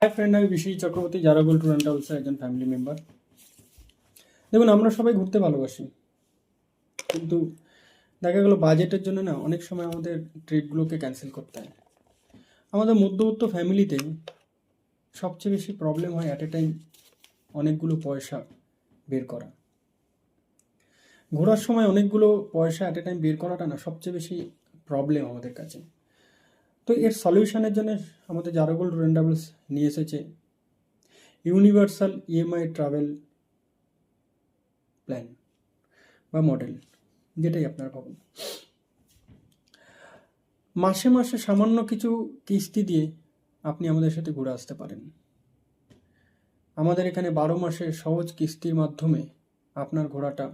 Hi friend, আমি Biswajit Chakraborty, জারাগোল tour and ট্রাভেলসের একজন family member. দেখুন, আমরা সবাই ঘুরতে ভালোবাসি, কিন্তু দেখা গেলো বাজেটের জন্য না অনেক সময় আমাদের ট্রিপগুলোকে ক্যান্সেল করতে হয়। আমাদের মধ্যবিত্ত ফ্যামিলিতে সবচেয়ে বেশি প্রবলেম হয় অ্যাট এ টাইম অনেকগুলো পয়সা বের করা। ঘোরার সময় অনেকগুলো পয়সা অ্যাট এ টাইম বের করাটা না সবচেয়ে বেশি প্রবলেম আমাদের কাছে। তো এর সলিউশনের জন্য আমাদের জারাগোল ট্যুর অ্যান্ড ট্রাভেলস নিয়ে এসেছে ইউনিভার্সাল ইএমআই ট্রাভেল প্ল্যান বা মডেল, যেটাই আপনার ভাবুন। মাসে মাসে সামান্য কিছু কিস্তি দিয়ে আপনি আমাদের সাথে ঘুরে আসতে পারেন। আমাদের এখানে 12 মাসের সহজ কিস্তির মাধ্যমে আপনার ঘোরাটা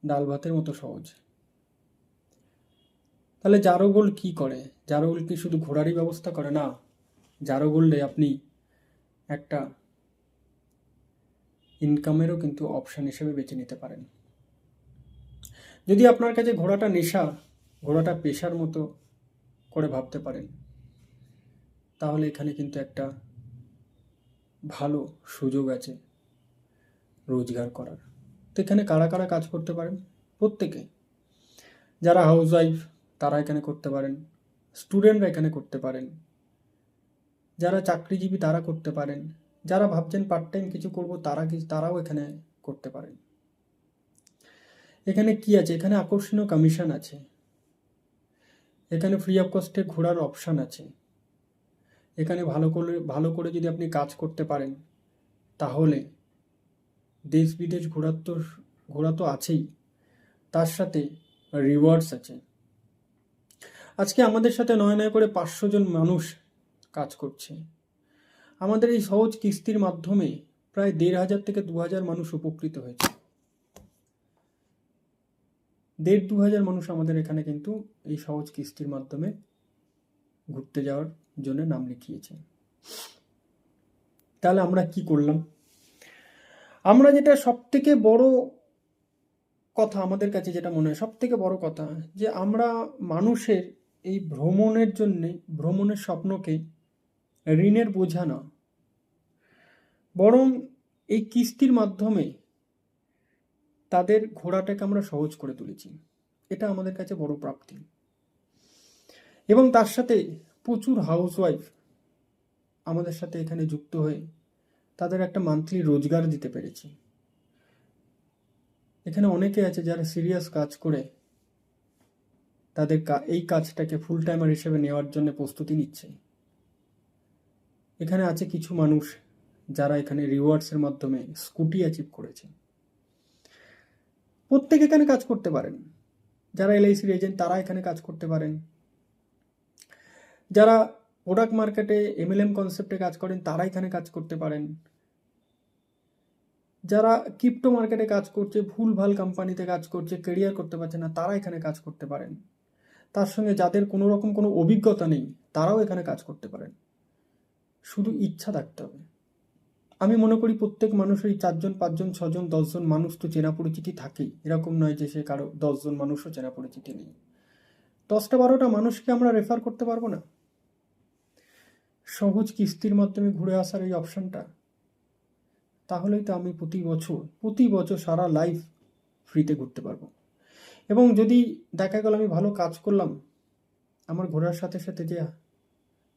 ডাল ভাতের মতো সহজ। তাহলে জারাগোল্ড কি করে? জারাগোল্ড কি শুধু ঘোরারই ব্যবস্থা করে? না, জারাগোল্ডে আপনি একটা ইনকামেরও কিন্তু অপশান হিসেবে বেছে নিতে পারেন। যদি আপনার কাছে ঘোরাটা নেশা, ঘোরাটা পেশার মতো করে ভাবতে পারেন, তাহলে এখানে কিন্তু একটা ভালো সুযোগ আছে রোজগার করার। তো এখানে কারা কারা কাজ করতে পারেন? প্রত্যেকে। যারা হাউস ওয়াইফ তারা এখানে করতে পারেন, স্টুডেন্টরা এখানে করতে পারেন, যারা চাকরিজীবী তারা করতে পারেন, যারা ভাবছেন পার্ট টাইম কিছু করব তারাও এখানে করতে পারেন। এখানে কি আছে? এখানে আকর্ষণীয় কমিশন আছে, এখানে ফ্রি অফ কস্টে ঘোরার অপশান আছে, এখানে ভালো করে যদি আপনি কাজ করতে পারেন তাহলে দেশ বিদেশ ঘোরা তো আছেই, তার সাথে রিওয়ার্ডস আছে। আজকে আমাদের সাথে নয় নয় করে 500 জন মানুষ কাজ করছে। আমাদের এই সহজ কিস্তির মাধ্যমে প্রায় 1500 থেকে 2000 মানুষ উপকৃত হয়েছে। 1500 মানুষ আমাদের এখানে কিন্তু এই সহজ কিস্তির মাধ্যমে ঘুরতে যাওয়ার জন্য নাম লিখিয়েছে। তাহলে আমরা কি করলাম? আমরা যেটা সবথেকে বড় কথা, আমাদের কাছে যেটা মনে হয় সবথেকে বড় কথা, যে আমরা মানুষের এই ভ্রমণের স্বপ্নকে ঋণের বোঝা না, বরং এই কিস্তির মাধ্যমে তাদের ঘোরাটাকে আমরা সহজ করে তুলেছি। এটা আমাদের কাছে বড় প্রাপ্তি। এবং তার সাথে প্রচুর হাউসওয়াইফ আমাদের সাথে এখানে যুক্ত হয়ে তাদের একটা মান্থলি রোজগার দিতে পেরেছি। এখানে অনেকে আছে যারা সিরিয়াস কাজ করে তাদের এই কাজটাকে ফুল টাইমার হিসেবে নেওয়ার জন্য প্রস্তুতি নিচ্ছে। এখানে আছে কিছু মানুষ যারা এখানে রিওয়ার্ডসের মাধ্যমে স্কুটি অ্যাচিভ করেছে। প্রত্যেকে এখানে কাজ করতে পারেন। যারা এলআইসির এজেন্ট তারা এখানে কাজ করতে পারেন, যারা প্রোডাক্ট মার্কেটে এমএলএম কনসেপ্টে কাজ করেন তারা এখানে কাজ করতে পারেন, যারা ক্রিপ্টো মার্কেটে কাজ করছে, ভুলভাল কোম্পানিতে কাজ করছে, কেরিয়ার করতে পারছে না, তারা এখানে কাজ করতে পারেন। তার সঙ্গে যাদের কোনো রকম কোনো অভিজ্ঞতা নেই তারাও এখানে কাজ করতে পারেন। শুধু ইচ্ছা থাকতে হবে। আমি মনে করি প্রত্যেক মানুষেরই 4 জন 5 জন 6 জন 10 জন মানুষ তো চেনা পরিচিতি থাকেই। এরকম নয় যে সে কারো 10 জন মানুষও চেনা পরিচিতি নেই। 10টা 12টা মানুষকে আমরা রেফার করতে পারবো না? সহজ কিস্তির মাধ্যমে ঘুরে আসার এই অপশানটা, তাহলেই তো আমি প্রতি বছর সারা লাইফ ফ্রিতে ঘুরতে পারবো। এবং যদি দেখা গেল আমি ভালো কাজ করলাম, আমার ঘোরার সাথে সাথে যে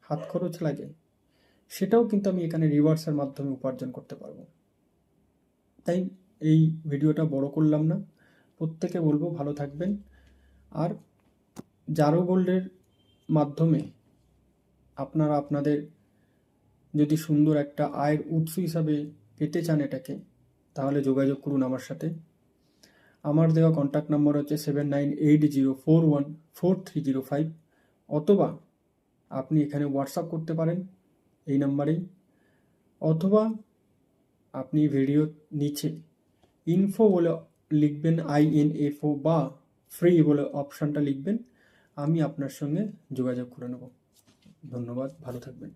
হাত খরচ লাগে সেটাও কিন্তু আমি এখানে রিওয়ার্ডসের মাধ্যমে উপার্জন করতে পারবো। তাই এই ভিডিওটা বড় করলাম না, প্রত্যেকে বলবো ভালো থাকবেন। আর জারাগোল্ডের মাধ্যমে আপনারা আপনাদের যদি সুন্দর একটা আয়ের উৎস হিসাবে পেতে চান এটাকে, তাহলে যোগাযোগ করুন আমার সাথে। আমার দেওয়া কন্ট্যাক্ট নাম্বার হচ্ছে 7980414305, অথবা আপনি এখানে হোয়াটসঅ্যাপ করতে পারেন এই নাম্বারেই, অথবা আপনি ভিডিও নিচে ইনফো বলে লিখবেন, INFO, বা ফ্রি বলে অপশানটা লিখবেন, আমি আপনার সঙ্গে যোগাযোগ করে নেব। ধন্যবাদ, ভালো থাকবেন।